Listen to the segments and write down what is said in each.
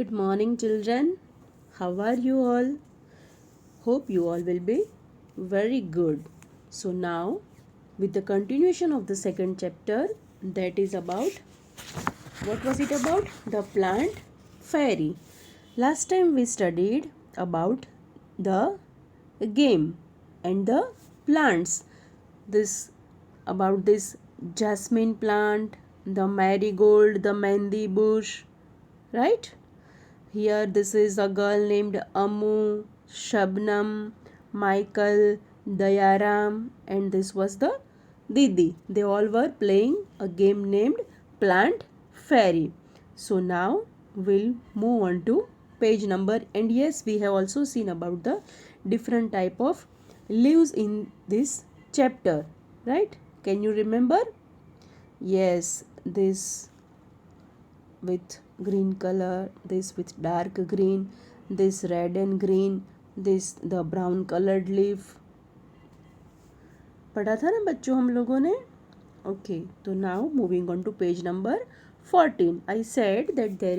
Good morning, children. How are you all? Hope you all will be very good. So, now with the continuation of the second chapter, that is about what was it about? The plant fairy. Last time we studied about the game and the plants. This about this jasmine plant, the marigold, the mehndi bush, right? Here this is a girl named Amu, Shabnam, Michael, Dayaram, and this was the Didi. They all were playing a game named Plant Fairy. So now we'll move on to page number, and yes, we have also seen about the different type of leaves in this chapter, right? Can you remember? Yes, this with green color, this with dark green, this red and green, this the brown colored leaf. पढ़ा था ना बच्चों हम लोगों ने? Okay, तो now moving on to page number 14. I said that there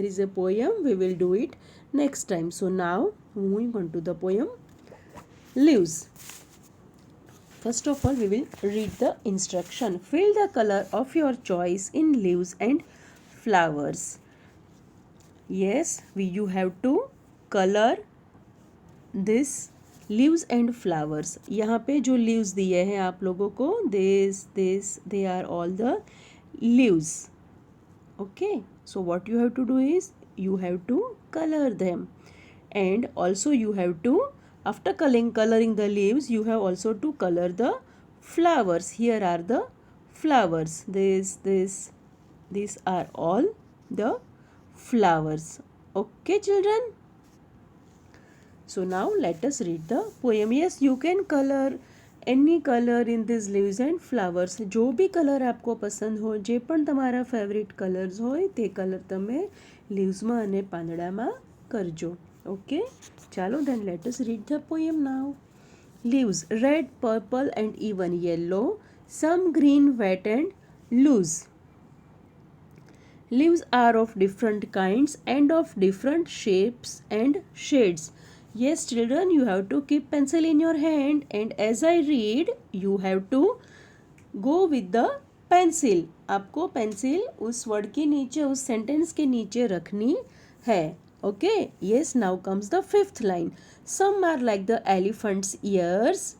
is a poem. We will do it next time. So now moving on to the poem Leaves. First of all, we will read the instruction. Fill the color of your choice in leaves and flowers. Yes, you have to color this leaves and flowers. यहाँ पे जो leaves दिए हैं आप लोगों को, this, they are all the leaves. Okay, so what you have to do is you have to color them, and also you have to, after coloring the leaves, you have also to color the flowers. Here are the flowers. These are all the flowers. Okay, children. So now let us read the poem. Yes, you can color any color in these leaves and flowers. जो भी colour आपको पसंद हो, જે પણ તમારા favourite colours હોય તે કલર તમે લીવ્સમાં અને પાંદડામાં કરજો. ઓકે, ચાલો then let us read the poem now. Leaves red, purple and even yellow, some green, wet and loose. Leaves are of different kinds and of different shapes and shades. Yes, children, you have to keep pencil in your hand, and as I read, you have to go with the pencil. आपको pencil उस word के नीचे, उस sentence के नीचे रखनी है. Okay, yes, now comes the fifth line. Some are like the elephant's ears.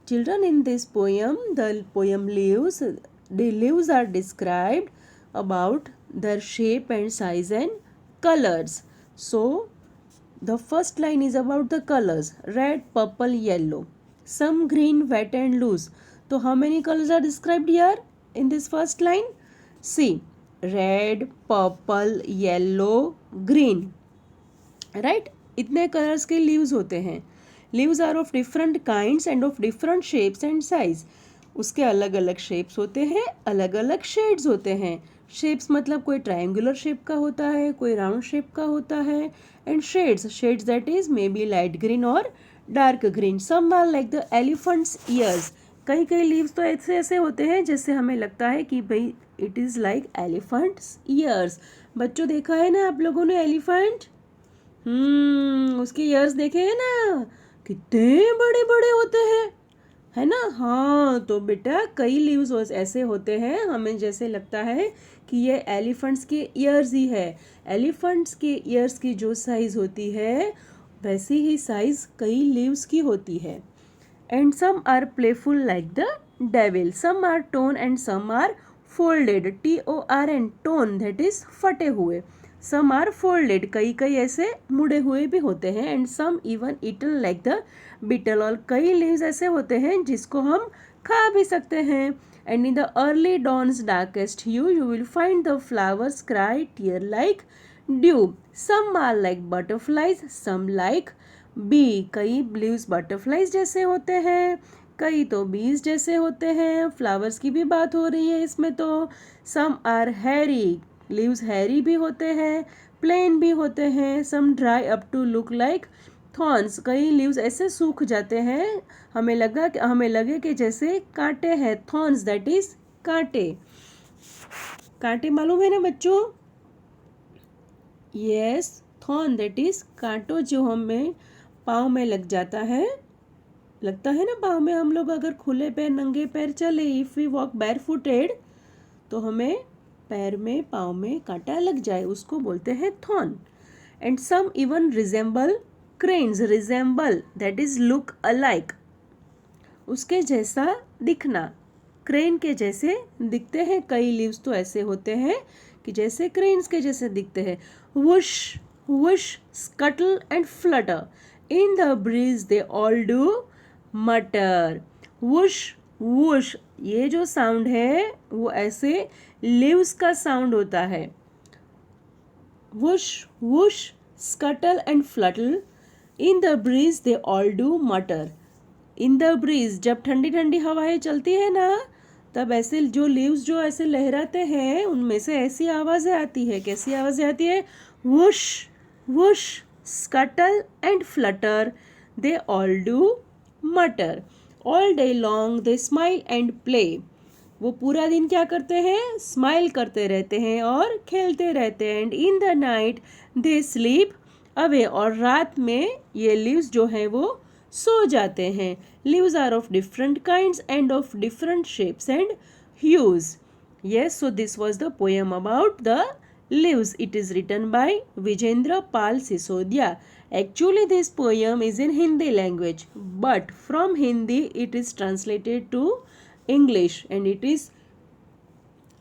Children, in this poem, the poem leaves, the leaves are described about their shape and size and colors. So the first line is about the colors: red, purple, yellow, some green, wet and loose. So how many colors are described here in this first line? See, red, purple, yellow, green, right? इतने colors के leaves होते हैं. Leaves are of different kinds and of different shapes and size. उसके अलग अलग shapes होते हैं, अलग अलग शेड्स होते हैं. शेप्स मतलब कोई ट्रायंगुलर शेप का होता है, कोई राउंड शेप का होता है, and shades that is maybe light green or dark green. Some are like the elephants ears. कई कई लीव्स तो ऐसे ऐसे होते हैं जैसे हमें लगता है कि भाई it is like elephants years. बच्चों, देखा है ना आप लोगों ने एलिफेंट? उसके ईयर्स देखे हैं ना, कितने बड़े बड़े होते हैं, है ना? हाँ, तो बेटा कई लीव्स ऐसे होते हैं हमें जैसे लगता है कि ये एलिफेंट्स के ईयर्स ही है. एलिफेंट्स के ईयर्स की जो साइज़ होती है वैसी ही साइज़ कई लीव्स की होती है. And some are playful like the devil, some are torn and some are folded. TORN, torn that is फटे हुए. सम आर फोल्डेड, कई कई ऐसे मुड़े हुए भी होते हैं. And some even eaten like the beetle, और कई लीव्स ऐसे होते हैं जिसको हम खा भी सकते हैं. And in the early dawn's darkest hue you will find the flowers cry tear like dew. Some are like butterflies, some like bee. कई लीव्स बटरफ्लाइज जैसे होते हैं, कई तो बीज जैसे होते हैं. फ्लावर्स की भी बात हो रही है इसमें तो. Some are hairy, leaves hairy भी होते हैं, प्लेन भी होते हैं. Some dry up to look like thorns, कई लीव्स ऐसे सूख जाते हैं हमें लगे कि जैसे कांटे हैं. थॉर्न्स दैट इज कांटे. कांटे मालूम है ना बच्चों? यस, थॉर्न दैट इज कांटो जो हमें पाँव में लग जाता है, लगता है ना पाँव में। हम लोग अगर खुले पैर नंगे पैर चले, इफ वी वॉक बैर फुटेड, तो हमें पैर में पाँव में कांटा लग जाए, उसको बोलते हैं thorn. And some even resemble cranes, resemble that is look alike, उसके जैसा दिखना, क्रेन के जैसे दिखते हैं। कई लीव्स तो ऐसे होते हैं कि जैसे क्रेन्स के जैसे दिखते हैं। Whoosh whoosh scuttle and Flutter in the breeze they all do मटर। वुश वुश, ये जो साउंड है वो ऐसे लीव्स का साउंड होता है। Whoosh whoosh scuttle and flutter in the breeze they all do matter. In the bridge, जब ठंडी ठंडी हवाएं चलती है ना, तब ऐसे जो लीव्स जो ऐसे लहराते हैं, उनमें से ऐसी आवाजें आती है। कैसी आवाजें आती है? Whoosh whoosh scuttle and flutter they all do matter. All day long they smile and play, वो पूरा दिन क्या करते हैं? स्माइल करते रहते हैं और खेलते रहते हैं। And in the night they sleep away, और रात में ये लीव्स जो हैं वो सो जाते हैं। Leaves are of different kinds and of different shapes and hues. Yes, so this was the poem about the leaves. It is written by Vijendra Pal Sisodia. Actually, this poem is in Hindi language, but from Hindi it is translated to English and it is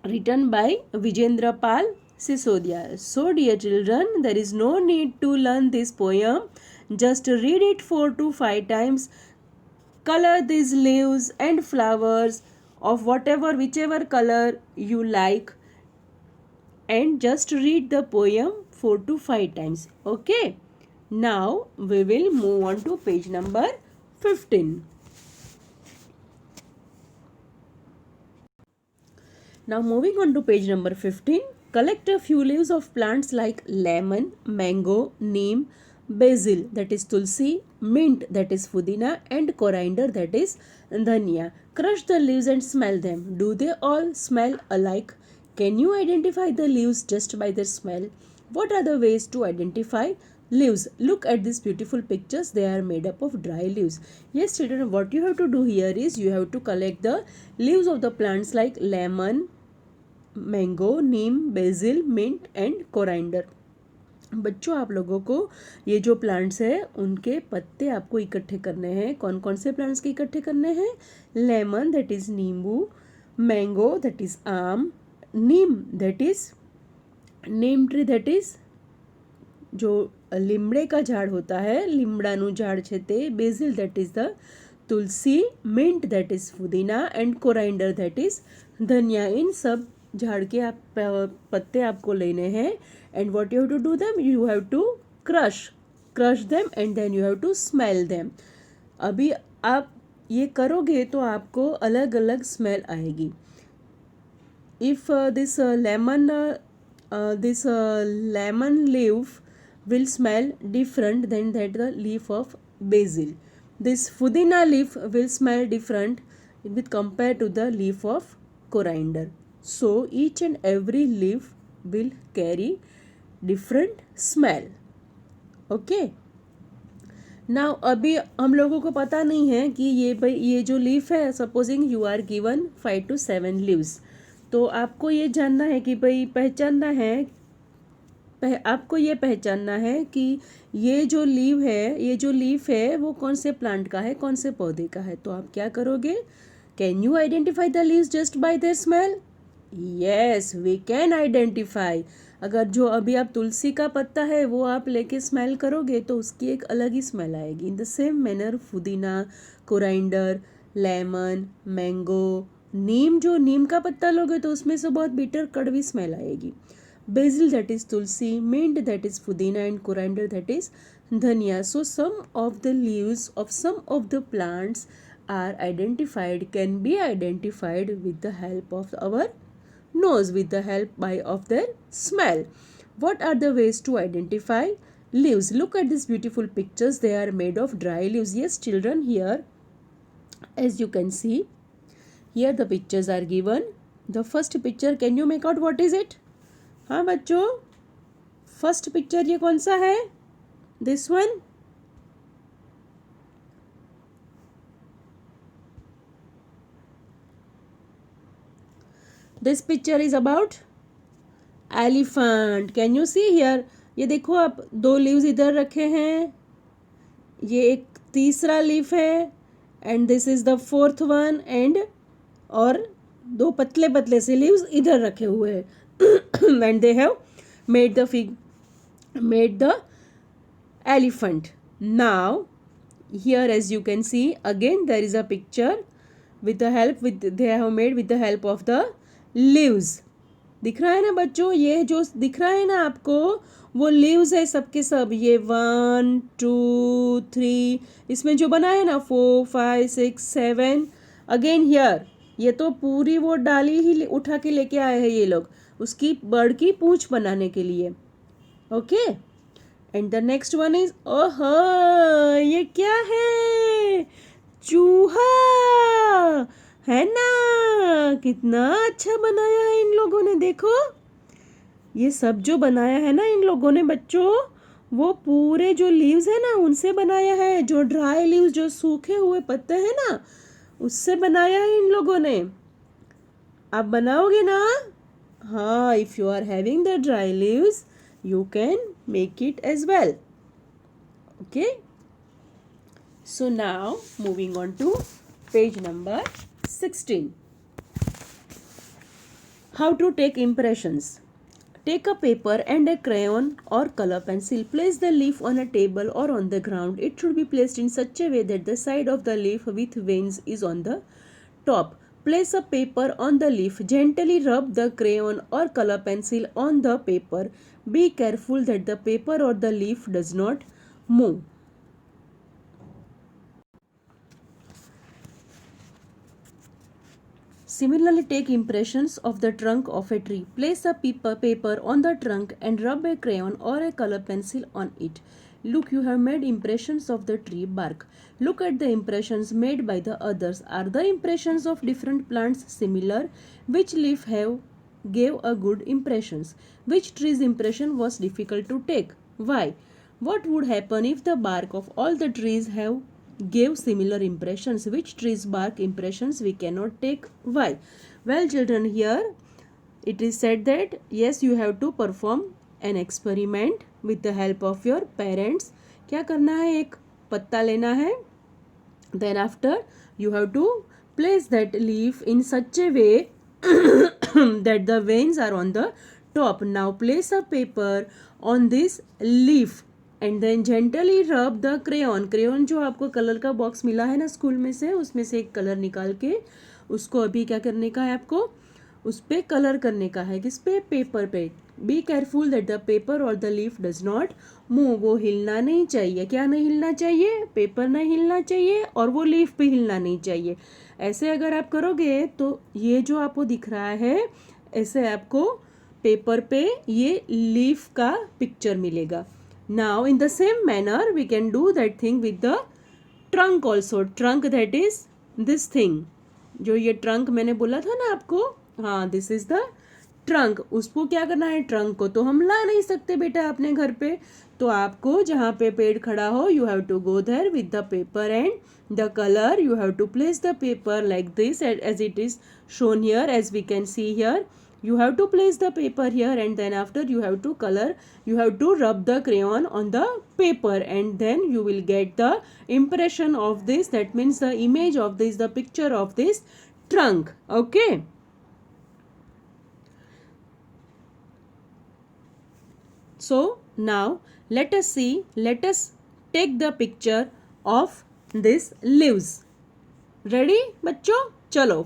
written by Vijendra Pal Sisodia. So, dear children, there is no need to learn this poem. Just read it 4 to 5 times. Color these leaves and flowers of whichever color you like, and just read the poem 4 to 5 times. Okay, now we will move on to page number 15. Now moving on to page number 15, collect a few leaves of plants like lemon, mango, neem, basil that is tulsi, mint that is pudina, and coriander that is dhania. Crush the leaves and smell them. Do they all smell alike? Can you identify the leaves just by their smell? What are the ways to identify leaves? Look at these beautiful pictures. They are made up of dry leaves. Yes children, what you have to do here is you have to collect the leaves of the plants like lemon, mango, neem, basil, mint and coriander. बच्चों, आप लोगों को ये जो plants है उनके पत्ते आपको इकट्ठे करने हैं। कौन कौन से प्लांट्स के इकट्ठे करने हैं? लेमन दैट इज नींबू, मैंगो दैट इज आम, neem that is neem tree that is जो लिमड़े का झाड़ होता है, लिमड़ानु झाड़ છે તે, basil that is the tulsi, mint that is pudina and coriander that is dhania. इन सब झाड़ के आप पत्ते आपको लेने हैं। And what you have to do them? You have to crush them and then you have to smell them. अभी आप ये करोगे तो आपको अलग अलग स्मेल आएगी। If this lemon leaf will smell different than that the leaf of basil. This pudina leaf will smell different with compared to the leaf of coriander. So each and every leaf will carry different smell. Okay. Now अभी हम लोगों को पता नहीं है कि ये जो लीफ है, supposing you are given 5 to 7 leaves, तो आपको ये जानना है कि भाई पहचानना है, आपको ये पहचानना है कि ये जो लीफ है वो कौन से प्लांट का है, कौन से पौधे का है। तो आप क्या करोगे? Can you identify the leaves just by their smell? Yes, we can identify. अगर जो अभी आप तुलसी का पत्ता है वो आप लेके स्मेल करोगे तो उसकी एक अलग ही स्मेल आएगी। इन द सेम मैनर पुदीना, कोराइंडर, लेमन, मैंगो, नीम का पत्ता लोगे तो उसमें से बहुत बिटर कड़वी स्मेल आएगी। Basil that is tulsi, mint that is pudina, and coriander that is dhania. So some of the leaves of some of the plants can be identified with the help of our nose, with the help of their smell. What are the ways to identify leaves? Look at these beautiful pictures. They are made of dry leaves. Yes children, here as you can see, here the pictures are given. The first picture, can you make out what is it? हाँ बच्चों, first picture ये कौन सा है? This one. This picture is about elephant. Can you see here? ये देखो आप, 2 leaves इधर रखे हैं, ये एक तीसरा लीफ है, and this is the fourth one, and और 2 पतले पतले से लीव्स इधर रखे हुए हैं. And they have made the elephant. Now here, as you can see, again there is a picture they have made with the help of the leaves. दिख रहा है ना बच्चों? ये जो दिख रहा है ना आपको, वो लीव्स है सबके सब. ये 1 2 3, इसमें जो बना है ना 4 5 6 7. अगेन हियर, ये तो पूरी वो डाली ही उठा के लेके आए हैं ये लोग, उसकी बर्ड की पूंछ बनाने के लिए. Okay. And the next one is, oh ये क्या है? चूहा है ना? कितना अच्छा बनाया है इन लोगों ने. देखो ये सब जो बनाया है ना इन लोगों ने बच्चों, वो पूरे जो लीव्स है ना उनसे बनाया है. जो ड्राई लीव्स, जो सूखे हुए पत्ते हैं ना, उससे बनाया है इन लोगों ने. आप बनाओगे ना? हाँ, if you are having the dry leaves you can make it as well. Okay, so now moving on to page number 16. How to take impressions. Take a paper and a crayon or color pencil. Place the leaf on a table or on the ground. It should be placed in such a way that the side of the leaf with veins is on the top. Place a paper on the leaf. Gently rub the crayon or color pencil on the paper. Be careful that the paper or the leaf does not move. Similarly, take impressions of the trunk of a tree. Place a paper on the trunk and rub a crayon or a color pencil on it. Look, you have made impressions of the tree bark. Look at the impressions made by the others. Are the impressions of different plants similar? Which leaf gave a good impressions? Which tree's impression was difficult to take? Why? What would happen if the bark of all the trees gave similar impressions? Which tree's bark impressions we cannot take? Why? Well children, here it is said that yes, you have to perform an experiment with the help of your parents. क्या करना है? एक पत्ता लेना है. Then after you have to place that leaf in such a way that the veins are on the top. Now place a paper on this leaf and then gently rub the crayon. Crayon जो आपको colour का box मिला है ना school में से, उसमें से एक कलर निकाल के उसको अभी क्या करने का है आपको? उस पर कलर करने का है. किस पे? पेपर पे. Be careful that the paper और the leaf does not move. वो हिलना नहीं चाहिए. क्या नहीं हिलना चाहिए? पेपर नहीं हिलना चाहिए और वो लीफ भी हिलना नहीं चाहिए. ऐसे अगर आप करोगे तो ये जो आपको दिख रहा है, ऐसे आपको पेपर पे ये लीफ का पिक्चर मिलेगा. Now in the same manner we can do that thing with the trunk also. Trunk that is this thing. जो ये ट्रंक मैंने बोला था ना आपको, हाँ, दिस इज द ट्रंक. उसको क्या करना है? ट्रंक को तो हम ला नहीं सकते बेटा अपने घर पे, तो आपको जहाँ पे पेड़ खड़ा हो, you have to go there with the paper and the colour. You have to place the paper like this as it is shown here, as we can see here. You have to place the paper here and then after you have to color. You have to rub the crayon on the paper and then you will get the impression of this. That means the image of this, the picture of this trunk. Okay. So now let us take the picture of this leaves. Ready बच्चों? चलो